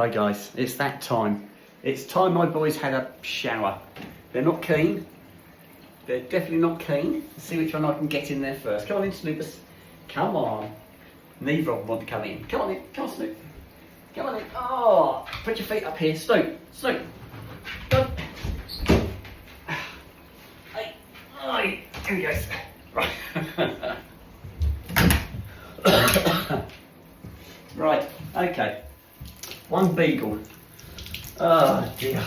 Hi guys, it's that time. It's time my boys had a shower. They're not keen. They're definitely not keen. Let's see which one I can get in there first. Come on in, Snoopers. Come on. Neither of them want to come in. Come on in. Come on, Snoop. Come on in. Oh, put your feet up here. Snoop. Snoop. Go. Hey. Hey. Here he goes. Right. Right. Okay. One beagle. Oh dear.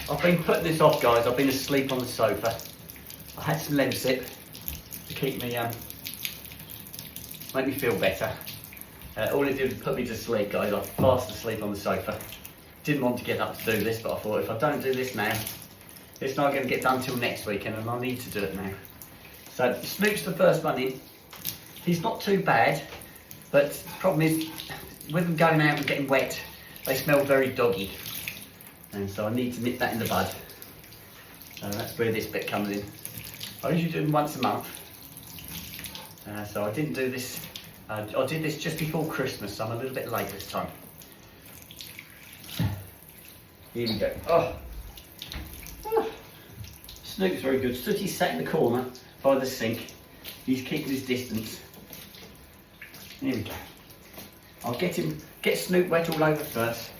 I've been putting this off, guys. I've been asleep on the sofa. I had some Lemsip to keep me, make me feel better. All it did was put me to sleep, guys. I was fast asleep on the sofa. Didn't want to get up to do this, but I thought if I don't do this now, it's not going to get done till next weekend, and I need to do it now. So Snoop's the first one in. He's not too bad, but the problem is, with them going out and getting wet, they smell very doggy. And so I need to nip that in the bud. So that's where this bit comes in. I usually do them once a month. So I didn't do this, I did this just before Christmas, so I'm a little bit late this time. Here we go. Oh. Snoop's very good. Sooty's sat in the corner by the sink. He's keeping his distance. Here we go. I'll get Snoop wet all over first,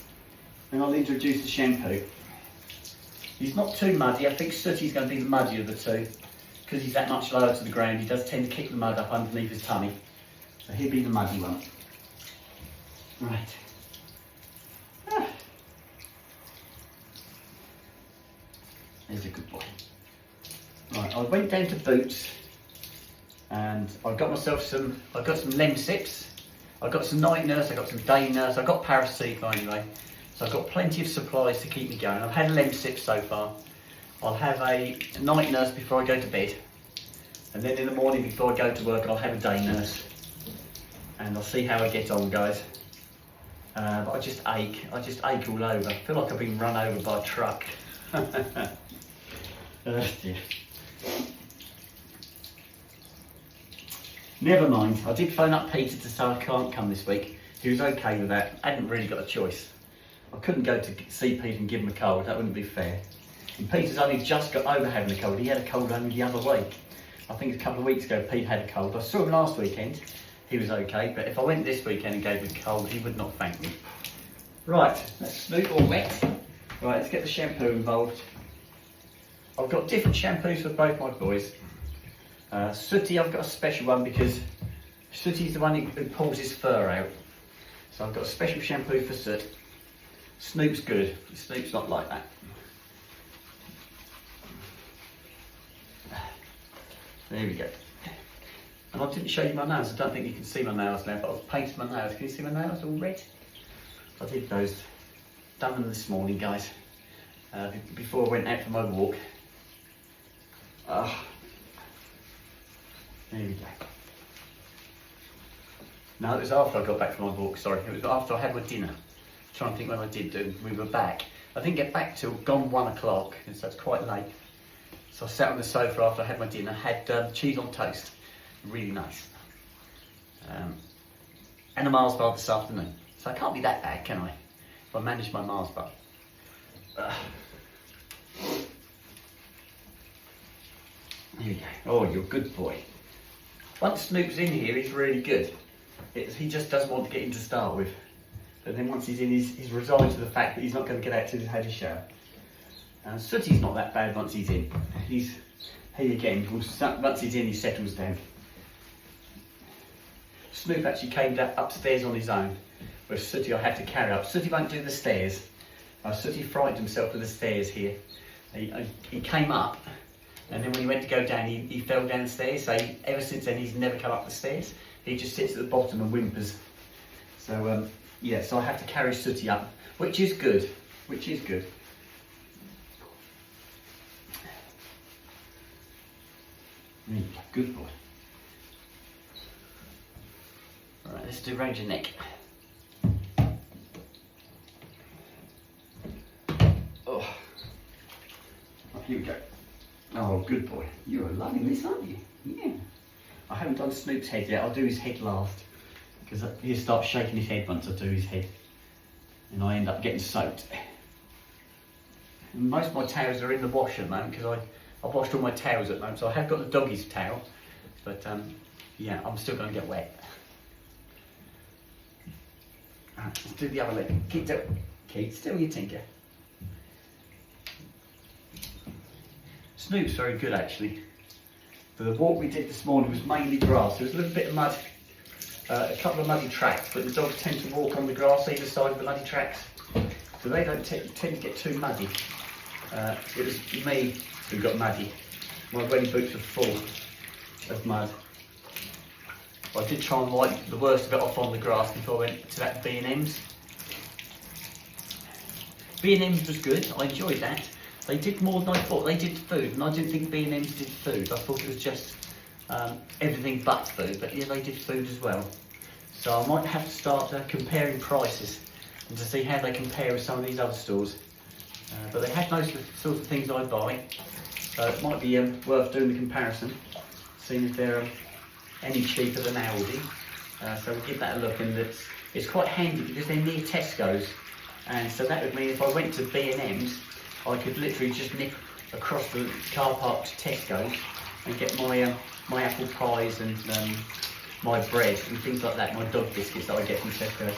then I'll introduce the shampoo. He's not too muddy. I think Sooty's going to be the muddier of the two, because he's that much lower to the ground. He does tend to kick the mud up underneath his tummy, so he'll be the muddy one. Right. There's a good boy. Right, I went down to Boots and I got myself some, I got some Lemsips, I got some night nurse, I got some day nurse, I got paracetamol anyway. So I've got plenty of supplies to keep me going. I've had a Lemsip so far. I'll have a night nurse before I go to bed. And then in the morning before I go to work, I'll have a day nurse. And I'll see how I get on, guys. But I just ache all over. I feel like I've been run over by a truck. Oh dear. Never mind, I did phone up Peter to say I can't come this week. He was okay with that. I hadn't really got a choice. I couldn't go to see Peter and give him a cold, that wouldn't be fair. And Peter's only just got over having a cold. He had a cold only the other week. I think a couple of weeks ago Pete had a cold. I saw him last weekend, he was okay, but if I went this weekend and gave him a cold, he would not thank me. Right, that's Snoop all wet. Right, let's get the shampoo involved. I've got different shampoos for both my boys. Sooty, I've got a special one because Sooty's the one who pulls his fur out. So I've got a special shampoo for Soot. Snoop's good. Snoop's not like that. There we go. And I didn't show you my nails. I don't think you can see my nails now, but I've painted my nails. Can you see my nails all red? I did those. Done them this morning, guys. Before I went out for my walk. There we go. No, it was after I got back from my walk, sorry. It was after I had my dinner. I'm trying to think when I did do. We were back. I didn't get back till gone 1 o'clock, so it's quite late. So I sat on the sofa after I had my dinner, had cheese on toast. Really nice. And a Mars bar this afternoon. So I can't be that bad, can I? If I manage my Mars bar. Here we go. Oh, you're a good boy. Once Snoop's in here, he's really good. He just doesn't want to get in to start with. But then once he's in, he's resigned to the fact that he's not going to get out till he's had his shower. And Sooty's not that bad once he's in. He again, once he's in, he settles down. Snoop actually came upstairs on his own, whereas Sooty I had to carry up. Sooty won't do the stairs. Sooty frightened himself with the stairs here. He came up, and then when he went to go down, he fell down the stairs. So ever since then, he's never come up the stairs. He just sits at the bottom and whimpers. So yeah, so I have to carry Sooty up, which is good. Which is good. Good boy. All right, let's do round your neck. Oh, here we go. Oh, good boy. You're loving this, aren't you? Yeah. I haven't done Snoop's head yet. I'll do his head last because he'll start shaking his head once I do his head, and I end up getting soaked. And most of my towels are in the wash at the moment because I've washed all my towels at the moment, so I have got the doggy's towel, but yeah, I'm still going to get wet. Right, let's do the other leg. Keep still, you tinker. Snoop's very good actually. The walk we did this morning was mainly grass. There was a little bit of mud, a couple of muddy tracks, but the dogs tend to walk on the grass either side of the muddy tracks, so they don't tend to get too muddy. It was me who got muddy. My running boots were full of mud. I did try and wipe the worst of it off on the grass before I went to that B&M's. B&M's was good, I enjoyed that. They did more than I thought. They did food, and I didn't think B&M's did food. I thought it was just everything but food, but yeah, they did food as well. So I might have to start comparing prices and to see how they compare with some of these other stores. But they had most of the sorts of things I buy, so it might be worth doing the comparison, seeing if they're any cheaper than Aldi. So we'll give that a look, and it's quite handy because they're near Tesco's, and so that would mean if I went to B&M's, I could literally just nip across the car park to Tesco's and get my apple pies and my bread and things like that, my dog biscuits that I get from Tesco.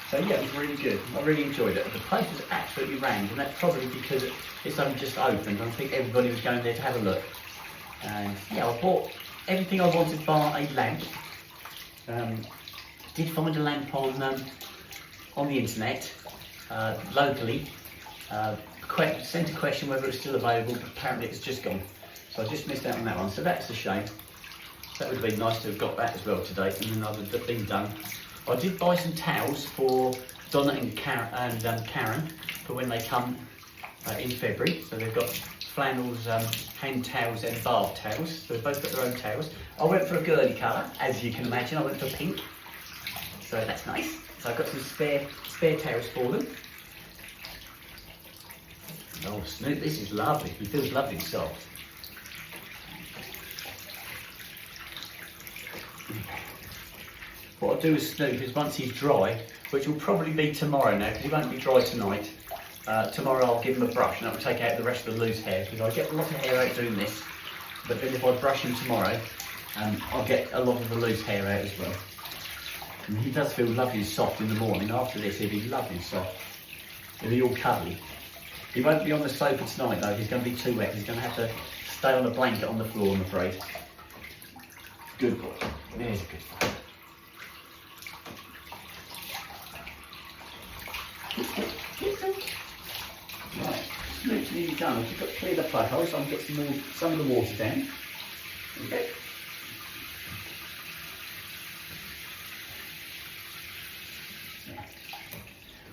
So yeah, it was really good. I really enjoyed it. The place was absolutely rammed, and that's probably because it's only just opened. I think everybody was going there to have a look. And yeah, I bought everything I wanted bar a lamp. Did find a lamp on the internet, locally. Sent a question whether it was still available, but apparently it's just gone. So I just missed out on that one, so that's a shame. That would have been nice to have got that as well today, and then I'd have been done. I did buy some towels for Donna and Karen for when they come in February. So they've got flannels, hand towels and bath towels. So they've both got their own towels. I went for a girly colour, as you can imagine. I went for pink. So that's nice. So I've got some spare towels for them. Oh, Snoop, this is lovely. He feels lovely and soft. What I'll do with Snoop is once he's dry, which will probably be tomorrow now, because he won't be dry tonight. Tomorrow I'll give him a brush and that will take out the rest of the loose hair, because I get a lot of hair out doing this. But then if I brush him tomorrow, I'll get a lot of the loose hair out as well. And he does feel lovely and soft in the morning. After this, he'll be lovely and soft. He'll be all cuddly. He won't be on the sofa tonight though, he's going to be too wet. He's going to have to stay on a blanket on the floor, I'm afraid. Good boy. There's a good boy. Right, Snoop's nearly done. I've just got to clear the plug hole so I can get some of the water down. Okay.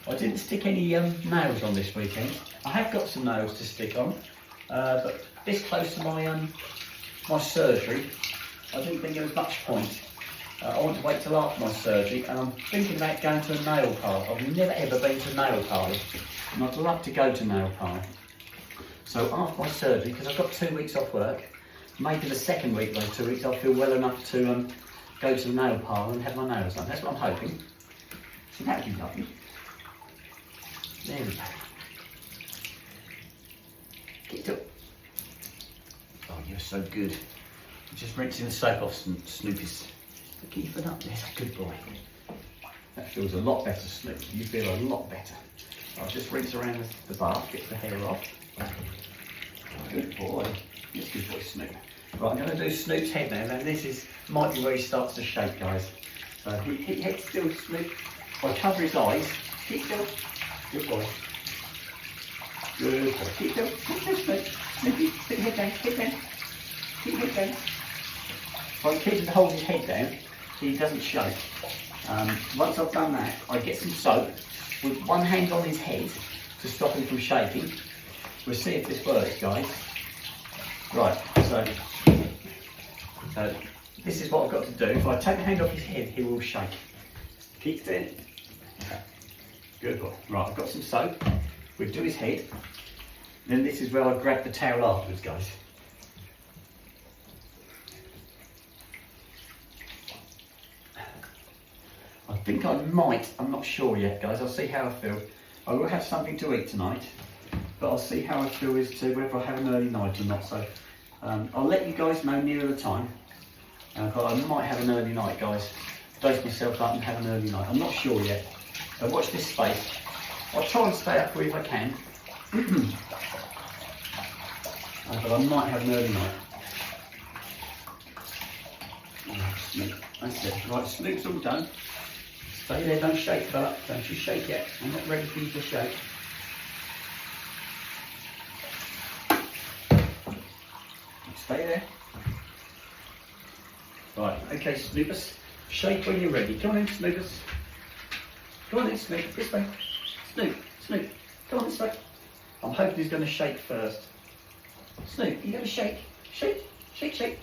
I didn't stick any nails on this weekend. I have got some nails to stick on, but this close to my surgery, I didn't think there was much point. I want to wait till after my surgery, and I'm thinking about going to a nail parlour. I've never ever been to a nail parlour, and I'd love to go to a nail parlour. So after my surgery, because I've got 2 weeks off work, maybe the second week of those 2 weeks I'll feel well enough to go to the nail parlour and have my nails done. That's what I'm hoping. So that would be lovely. There we go. Get up. Oh, you're so good. Just rinsing the soap off Snoopy's. Keep it up there, good boy. That feels a lot better, Snoop. You feel a lot better. I'll just rinse around the bath, get the hair off. Good boy. Yes, good boy, Snoop. Right, I'm going to do Snoop's head now. Now this might be where he starts to shake, guys. So keep head still, Snoop. I'll cover his eyes. Keep still. Good boy. Good boy. Keep still. Keep still, Snoop. Snoopy, put your head down. Head down. Keep your head down. If I keep him to hold his head down, he doesn't shake. Once I've done that, I get some soap with one hand on his head to stop him from shaking. We'll see if this works, guys. Right, so this is what I've got to do. If I take the hand off his head, he will shake. Keep still. Okay. Good boy. Right, I've got some soap. We'll do his head. Then this is where I grab the towel afterwards, guys. think I might, I'm not sure yet, guys. I'll see how I feel. I will have something to eat tonight, but I'll see how I feel as to whether I have an early night or not. So I'll let you guys know nearer the time. But I might have an early night, guys. Dose myself up and have an early night. I'm not sure yet. So watch this space. I'll try and stay up for you if I can. But I might have an early night. Snoop. That's it. Right, Snoop's all done. Stay there, don't shake, fella. Don't you shake yet. I'm not ready for you to shake. Stay there. Right, okay, Snoopers. Shake when you're ready. Come on in, Snoopers. Come on in, Snoop. This way. Snoop, Snoop. Come on this way. I'm hoping he's going to shake first. Snoop, you going to shake? Shake, shake, shake.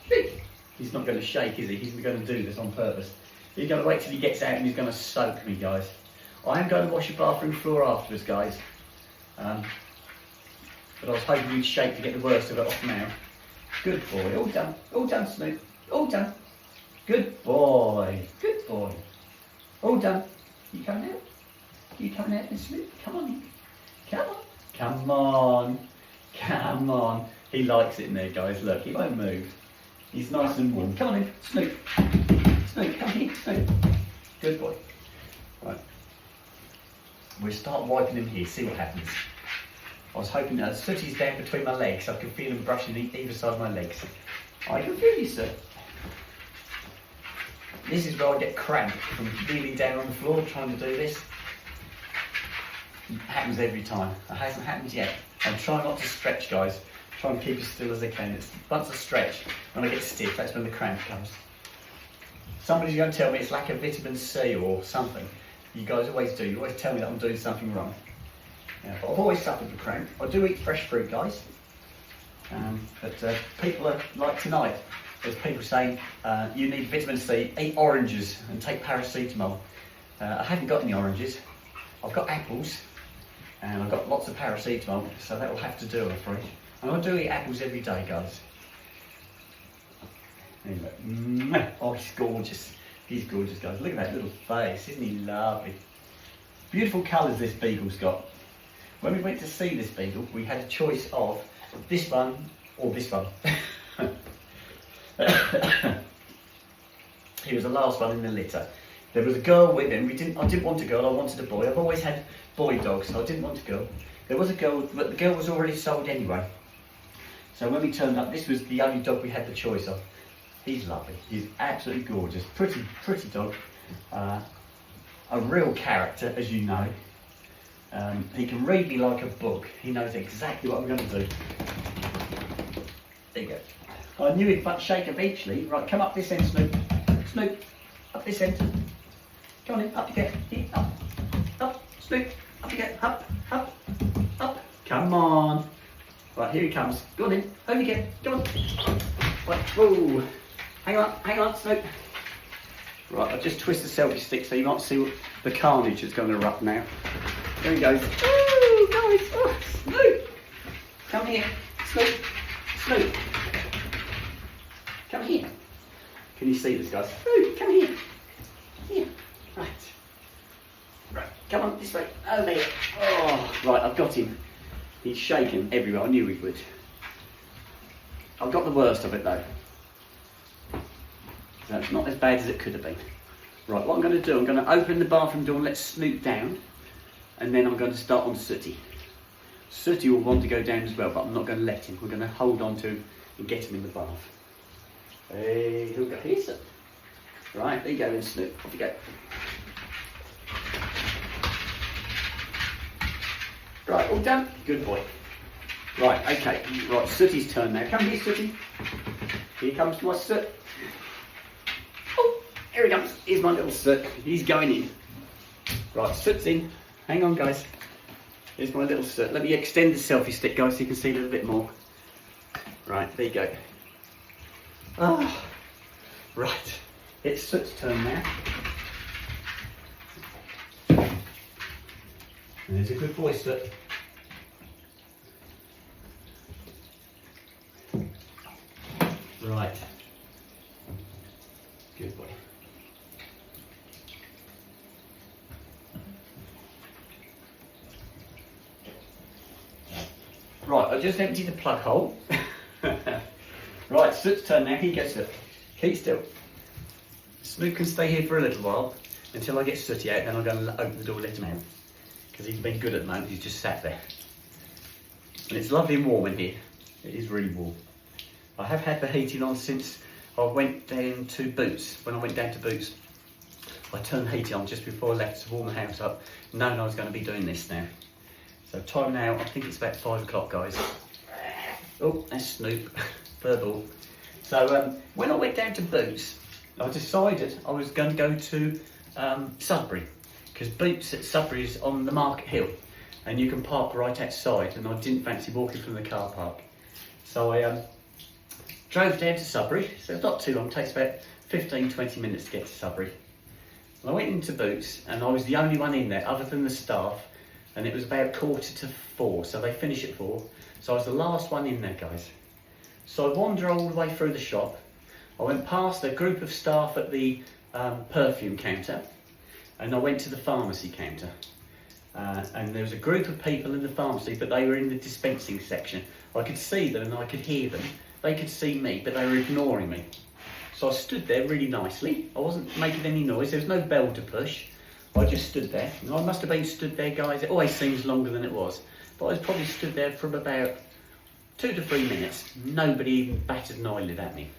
Shake. He's not going to shake, is he? He's going to do this on purpose. He's going to wait till he gets out and he's going to soak me, guys. I am going to wash the bathroom floor afterwards, guys. But I was hoping you'd shake to get the worst of it off now. Good boy. All done. All done, Snoop. All done. Good boy. Good boy. All done. You coming out? You coming out, Snoop? Come on. Come on. Come on. Come on. He likes it in there, guys. Look, he won't move. He's nice and warm. Come on in, Snoop. Snoop, come here, Snoop. Good boy. Right. We'll start wiping him here, see what happens. I was hoping that Sooty's down between my legs, so I can feel him brushing either side of my legs. I can feel you, sir. This is where I get cramp from kneeling down on the floor trying to do this. It happens every time. It hasn't happened yet. I'm trying not to stretch, guys. Try and keep as still as I can. It's, once I stretch, when I get stiff, that's when the cramp comes. Somebody's going to tell me it's lack of vitamin C or something. You guys always do. You always tell me that I'm doing something wrong. Yeah, but I've always suffered with cramp. I do eat fresh fruit, guys. But people are like tonight. There's people saying you need vitamin C, eat oranges and take paracetamol. I haven't got any oranges. I've got apples and I've got lots of paracetamol, so that will have to do, I'm afraid. And I do eat apples every day, guys. Anyway. Oh, he's gorgeous. He's gorgeous, guys. Look at that little face. Isn't he lovely? Beautiful colours this beagle's got. When we went to see this beagle, we had a choice of this one or this one. He was the last one in the litter. There was a girl with him. I didn't want a girl, I wanted a boy. I've always had boy dogs, so I didn't want a girl. There was a girl, but the girl was already sold anyway. So when we turned up, this was the only dog we had the choice of. He's lovely. He's absolutely gorgeous. Pretty, pretty dog. A real character, as you know. He can read me like a book. He knows exactly what I'm going to do. There you go. I knew he'd shake eventually. Right, come up this end, Snoop. Snoop, up this end. Come on in, up you get. Here, up, up, Snoop, up you get. Up, up, up. Come on. Right, here he comes. Go on in, over you get. Come on. Right, whoa. Hang on, Snoop. Right, I'll just twist the selfie stick so you might see what the carnage that's going to erupt now. There he goes. Oh, guys. Oh, Snoop. Come here. Snoop. Snoop. Come here. Can you see this, guys? Snoop, come here. Here. Right. Right. Come on, this way. Over here. Oh, right, I've got him. He's shaking everywhere. I knew he would. I've got the worst of it, though. So it's not as bad as it could have been. Right, what I'm going to do, I'm going to open the bathroom door and let Snoop down. And then I'm going to start on Sooty. Sooty will want to go down as well, but I'm not going to let him. We're going to hold on to him and get him in the bath. Hey, he'll go here, sir. Right, there you go then, Snoop. Off you go. Right, all done? Good boy. Right, okay. Right, Sooty's turn now. Come here, Sooty. Here comes my Soot. Oh, here he comes. Here's my little Soot. He's going in. Right, Soot's in. Hang on, guys. Here's my little Soot. Let me extend the selfie stick, guys, so you can see a little bit more. Right, there you go. Ah, right. It's Soot's turn now. And there's a good boy, Soot. Right. Good boy. I just emptied the plug hole. Right, Snoop's turn now. He gets it. Keep still. Snoop can stay here for a little while until I get Sooty out, then I'm going to open the door and let him out. Because he's been good at the moment, he's just sat there. And it's lovely and warm in here. It is really warm. I have had the heating on since I went down to Boots. When I went down to Boots, I turned the heating on just before I left to warm the house up, knowing I was going to be doing this now. So time now, I think it's about 5 o'clock, guys. Oh, that's Snoop, verbal. So when I went down to Boots, I decided I was going to go to Sudbury, because Boots at Sudbury is on the Market Hill, and you can park right outside, and I didn't fancy walking from the car park. So I drove down to Sudbury, so it's not too long, it takes about 15-20 minutes to get to Sudbury. And I went into Boots, and I was the only one in there, other than the staff, and it was about 3:45, so they finish at 4. So I was the last one in there, guys. So I wandered all the way through the shop. I went past a group of staff at the perfume counter, and I went to the pharmacy counter. And there was a group of people in the pharmacy, but they were in the dispensing section. I could see them and I could hear them. They could see me, but they were ignoring me. So I stood there really nicely. I wasn't making any noise. There was no bell to push. I just stood there. And I must have been stood there, guys. It always seems longer than it was. But I was probably stood there for about 2 to 3 minutes. Nobody even batted an eyelid at me.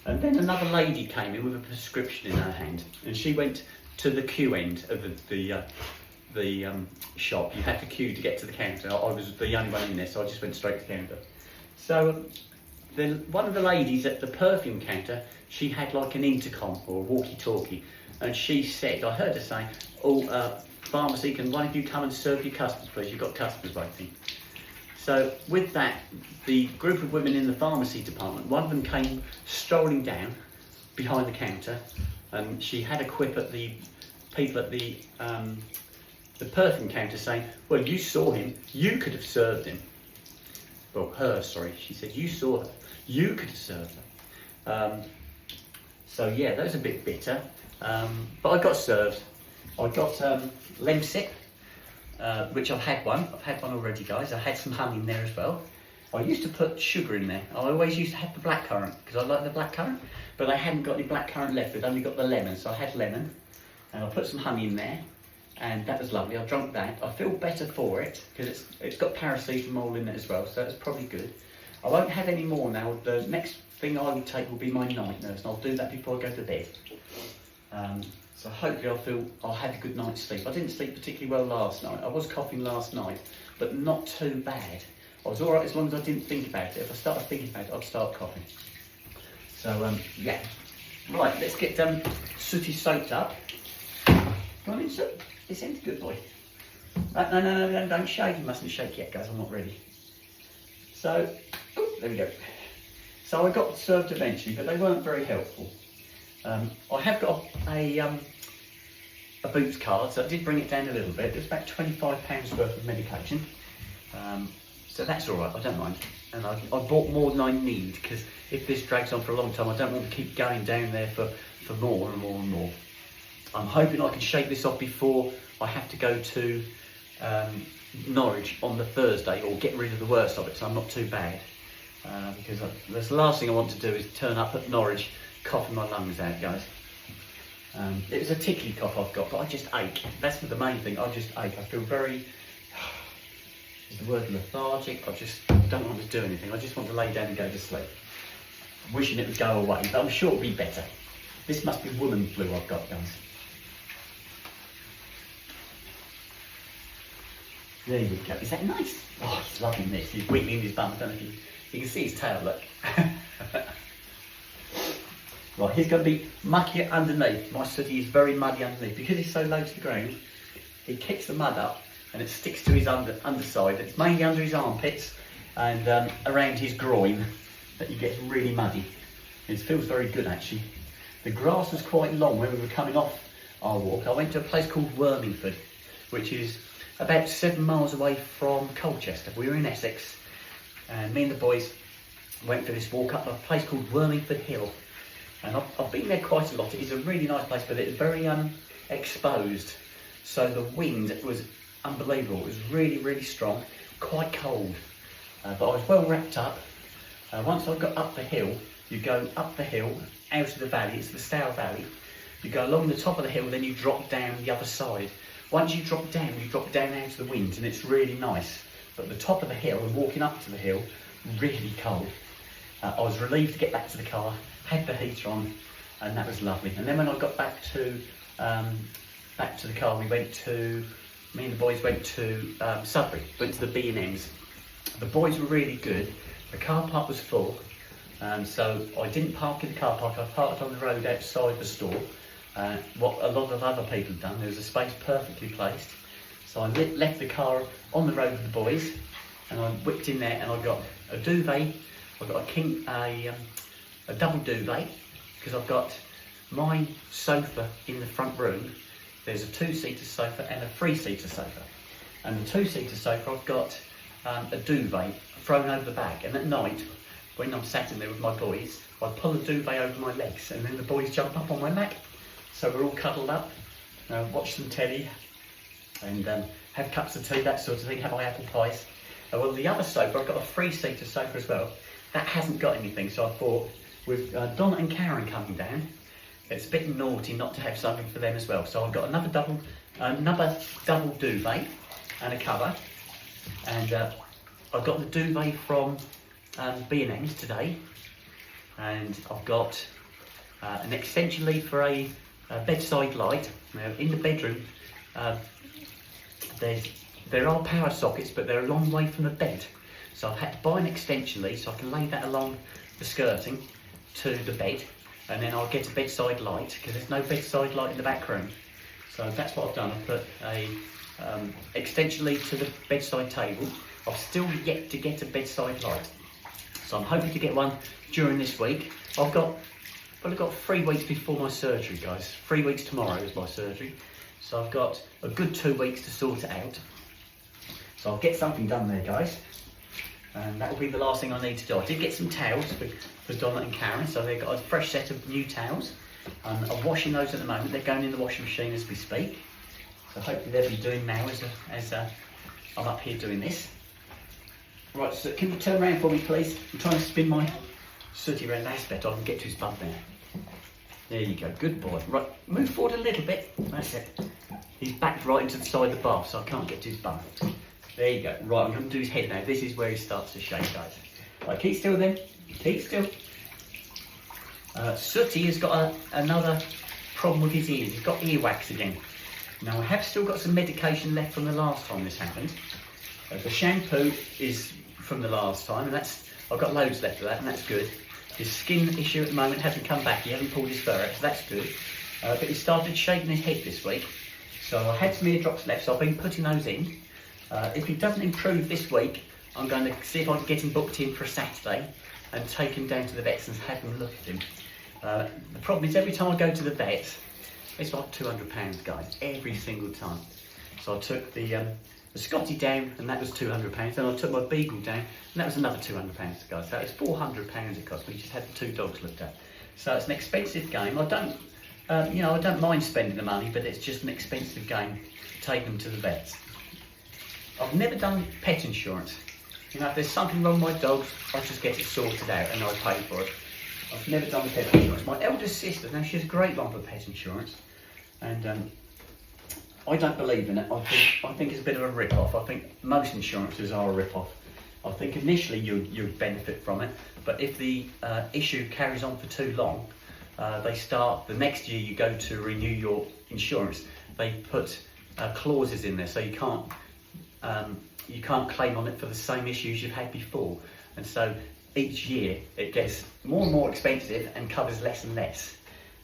And then another lady came in with a prescription in her hand. And she went to the queue end of the shop. You had to queue to get to the counter. I was the only one in there, so I just went straight to the counter. So one of the ladies at the perfume counter, she had like an intercom or a walkie-talkie, and she said, I heard her say, "Oh, pharmacy, can one of you come and serve your customers, please? You've got customers waiting." So with that, the group of women in the pharmacy department, one of them came strolling down behind the counter, and she had a quip at the people at the perfume counter saying, "Well, you saw him, you could have served him." Well, her, sorry. She said, "You saw her, you could have served her." So yeah, that was a bit bitter. But I got served. I got Lemsip, which I've had one. I've had one already, guys. I had some honey in there as well. I used to put sugar in there. I always used to have the blackcurrant because I like the blackcurrant, but I hadn't got any blackcurrant left. I'd only got the lemon, so I had lemon, and I put some honey in there, and that was lovely. I drank that. I feel better for it because it's got paracetamol in it as well, so it's probably good. I won't have any more now. The next thing I will take will be my night nurse, and I'll do that before I go to bed. So hopefully I'll have a good night's sleep. I didn't sleep particularly well last night. I was coughing last night, but not too bad. I was all right as long as I didn't think about it. If I started thinking about it, I'd start coughing. So yeah. Right, let's get Sooty soaked up. Go on in, Soot. This end's a good boy. No, don't shake. You mustn't shake yet, guys. I'm not ready. So, there we go. So I got served eventually, but they weren't very helpful. I have got a Boots card, so I did bring it down a little bit. It's about £25 worth of medication. So that's all right, I don't mind. And I bought more than I need, because if this drags on for a long time, I don't want to keep going down there for more and more and more. I'm hoping I can shake this off before I have to go to Norwich on the Thursday, or get rid of the worst of it, so I'm not too bad. Because that's the last thing I want to do is turn up at Norwich coughing my lungs out, guys. It was a tickly cough I've got, but I just ache. That's the main thing, I just ache. I feel very, is the word lethargic? I just don't want to do anything. I just want to lay down and go to sleep. Wishing it would go away, but I'm sure it'll be better. This must be woman flu I've got, guys. There we go. Is that nice? Oh, he's loving this. He's wiggling his bum. I don't know if you can see his tail, look. Right, he's going to be mucky underneath. My Sooty is very muddy underneath. Because he's so low to the ground, he kicks the mud up and it sticks to his underside. It's mainly under his armpits and around his groin that he gets really muddy. It feels very good, actually. The grass was quite long when we were coming off our walk. I went to a place called Wormingford, which is about 7 miles away from Colchester. We were in Essex, and me and the boys went for this walk up a place called Wormingford Hill. And I've been there quite a lot. It is a really nice place, but it's very exposed. So the wind was unbelievable. It was really, really strong, quite cold. but I was well wrapped up. Once I got up the hill, you go up the hill, out of the valley, it's the Stour Valley. You go along the top of the hill, then you drop down the other side. Once you drop down out to the wind, and it's really nice. But the top of the hill and walking up to the hill, really cold. I was relieved to get back to the car, had the heater on, and that was lovely. And then when I got back to the car, me and the boys went to Sudbury, went to the B&Ms. The boys were really good. The car park was full, so I didn't park in the car park. I parked on the road outside the store. What a lot of other people have done. There was a space perfectly placed. So I left the car on the road with the boys, and I whipped in there, and I got a duvet. I got a double duvet, because I've got my sofa in the front room. There's a 2-seater sofa and a 3-seater sofa. And the 2-seater sofa, I've got a duvet thrown over the back. And at night, when I'm sat in there with my boys, I pull the duvet over my legs, and then the boys jump up on my lap. So we're all cuddled up, watch some telly, and have cups of tea, that sort of thing, have my apple pies. Well, the other sofa, I've got a 3-seater sofa as well. That hasn't got anything, so I thought, with Donna and Karen coming down, it's a bit naughty not to have something for them as well. So I've got another double duvet and a cover, and I've got the duvet from B&M's today, and I've got an extension lead for a bedside light. Now in the bedroom, there are power sockets, but they're a long way from the bed. So I've had to buy an extension lead so I can lay that along the skirting to the bed, and then I'll get a bedside light, because there's no bedside light in the back room. So that's what I've done. I've put a extension lead to the bedside table. I've still yet to get a bedside light, so I'm hoping to get one during this week. I've got 3 weeks before my surgery, guys. 3 weeks tomorrow is my surgery, so I've got a good 2 weeks to sort it out. So I'll get something done there, guys, and that will be the last thing I need to do. I did get some towels for Donna and Karen, so they've got a fresh set of new towels. I'm washing those at the moment. They're going in the washing machine as we speak, so hopefully they'll be doing now as I'm up here doing this. Right, so can you turn around for me, please? I'm trying to spin my sooty around. That's better. I can get to his bum there. There you go, good boy. Right, move forward a little bit. That's it. He's backed right into the side of the bath, so I can't get to his bum. There you go. Right, I'm going to do his head now. This is where he starts to shake, guys. Right, keep still then. Keep still. Sooty has got another problem with his ears. He's got earwax again. Now, I have still got some medication left from the last time this happened. The shampoo is from the last time, and I've got loads left of that, and that's good. His skin issue at the moment hasn't come back. He hasn't pulled his fur out, so that's good. But he started shaking his head this week, so I had some ear drops left, so I've been putting those in. If he doesn't improve this week, I'm going to see if I can get him booked in for a Saturday and take him down to the vets and have him look at him. The problem is, every time I go to the vets, it's like £200, guys, every single time. So I took the Scotty down, and that was £200. Then I took my Beagle down, and that was another £200, guys. So it's £400 it cost me. Just had the 2 dogs looked at. So it's an expensive game. I don't, I don't mind spending the money, but it's just an expensive game to take them to the vets. I've never done pet insurance. If there's something wrong with my dogs, I just get it sorted out and I pay for it. I've never done pet insurance. My eldest sister, now she has a great one for pet insurance, and I don't believe in it. I think it's a bit of a rip-off. I think most insurances are a rip-off. I think initially you benefit from it, but if the issue carries on for too long, the next year you go to renew your insurance, they put clauses in there, so you can't claim on it for the same issues you've had before. And so each year it gets more and more expensive and covers less and less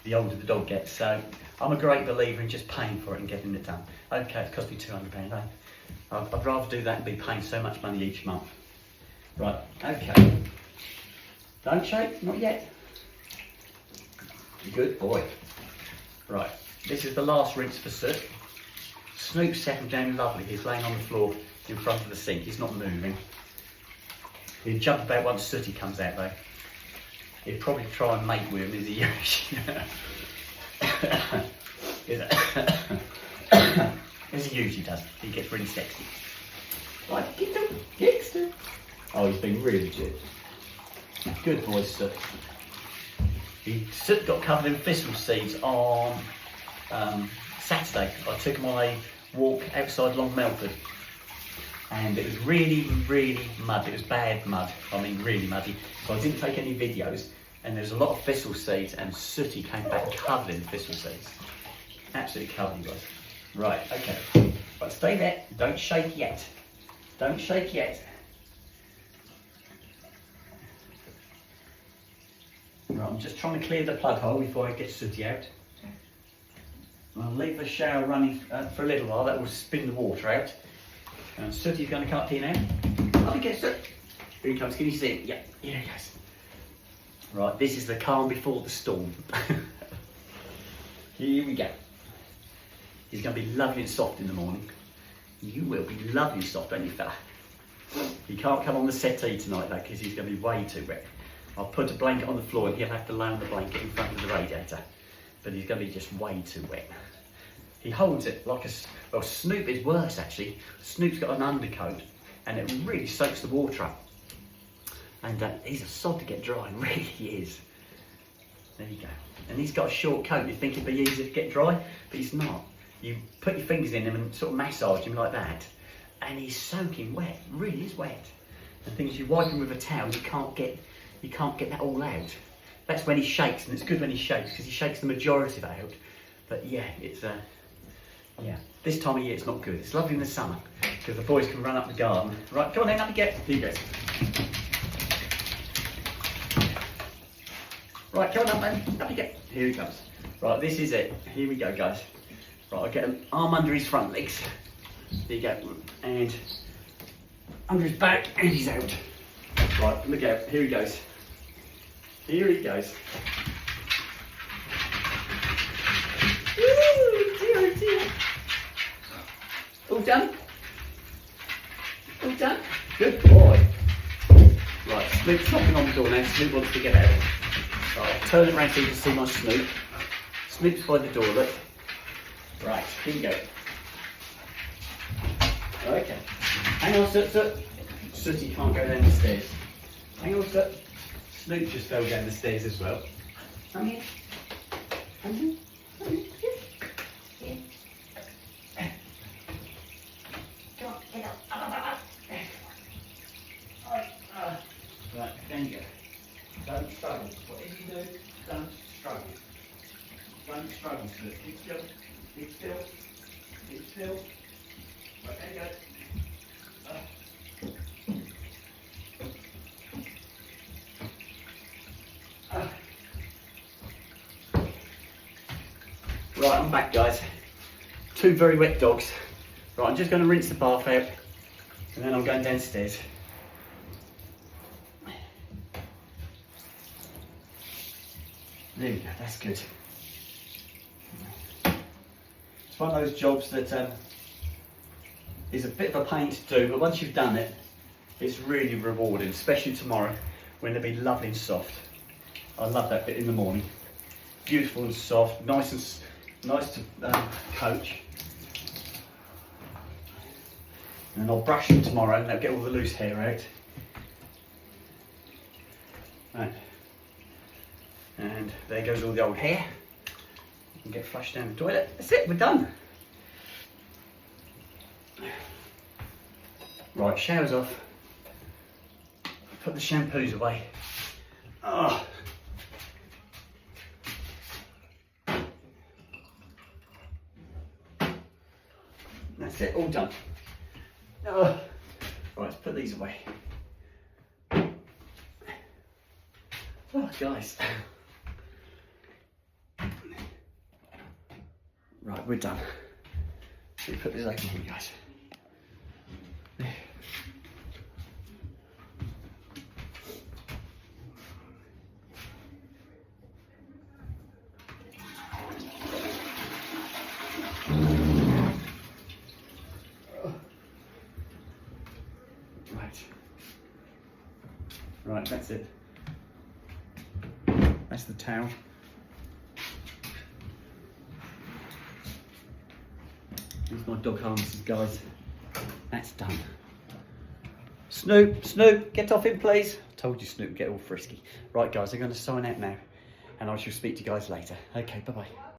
the older the dog gets. So I'm a great believer in just paying for it and getting it done. Okay, it's cost me £200, eh? I'd rather do that and be paying so much money each month. Right, okay. Don't shake, not yet. Good boy. Right, this is the last rinse for Soot. Snoop settled down lovely. He's laying on the floor in front of the sink. He's not moving. He'll jump about once Sooty comes out though. He'd probably try and mate with him as he as he usually does. He gets really sexy. Right, get still. Oh, he's been really good. Good boy, Soot. Soot got covered in thistle seeds on Saturday. I took him on a walk outside Long Melford, and it was really, really muddy. It was bad mud. I mean, really muddy. So I didn't take any videos, and there's a lot of thistle seeds, and Sooty came back covered in thistle seeds. Absolutely covered, you guys. Right, okay. But stay there. Don't shake yet. Don't shake yet. Right, I'm just trying to clear the plug hole before I get Sooty out. I'll leave the shower running for a little while. That will spin the water out. And Sooty's going to come up here now. Up he gets, Soot. Here he comes. Can you see him? Yeah, here he goes. Right, this is the calm before the storm. Here we go. He's going to be lovely and soft in the morning. You will be lovely and soft, won't you, fella? He can't come on the settee tonight, though, because he's going to be way too wet. I'll put a blanket on the floor and he'll have to lay on the blanket in front of the radiator. But he's going to be just way too wet. He holds it like a... Well, Snoop is worse, actually. Snoop's got an undercoat and it really soaks the water up. And he's a sod to get dry, really he is. There you go. And he's got a short coat. You think it'd be easy to get dry, but he's not. You put your fingers in him and sort of massage him like that, and he's soaking wet. Really is wet. The thing is, you wipe him with a towel, you can't get that all out. That's when he shakes, and it's good when he shakes because he shakes the majority of it out. But yeah, it's yeah. This time of year, it's not good. It's lovely in the summer because the boys can run up the garden. Right, come on then, up you get. Here you go. Right, come on up then, up you get. Here he comes. Right, this is it. Here we go, guys. Right, I'll get an arm under his front legs. There you go. And under his back, and he's out. Right, look out. Here he goes. Here he goes. Ooh, dear, dear. All done? All done? Good boy. Right, Snoop's knocking on the door now. Snoop wants to get out. Right, I'll turn it around so you can see my Snoop. Snoop's by the door, look. Right, here we go. Okay. Hang on, Soot, Soot. Sooty can't go down the stairs. Hang on, Soot. Snoop just fell down the stairs as well. Come here. Come here. Come here. Here. Come on, get up. Right, there you go. Don't struggle. Whatever you do, don't struggle. Don't struggle, Soot. Keep still. Keep still. Keep still. Right, there you go. Right, I'm back, guys. Two very wet dogs. Right, I'm just going to rinse the bath out and then I'm going downstairs. There we go, that's good. It's one of those jobs that is a bit of a pain to do, but once you've done it, it's really rewarding, especially tomorrow when they'll be lovely and soft. I love that bit in the morning. Beautiful and soft, nice to coach. And I'll brush them tomorrow and they'll get all the loose hair out. Right. And there goes all the old hair. You can get flushed down the toilet. That's it, we're done. Right, shower's off. Put the shampoos away. Oh. That's it, all done. Oh. Right, let's put these away. Oh, guys. Right, we're done. Let me put this open here, guys. Right, that's it. That's the towel. Here's my dog harnesses, guys. That's done. Snoop, Snoop, get off him, please. I told you Snoop would get all frisky. Right, guys, I'm going to sign out now, and I shall speak to you guys later. Okay, bye-bye.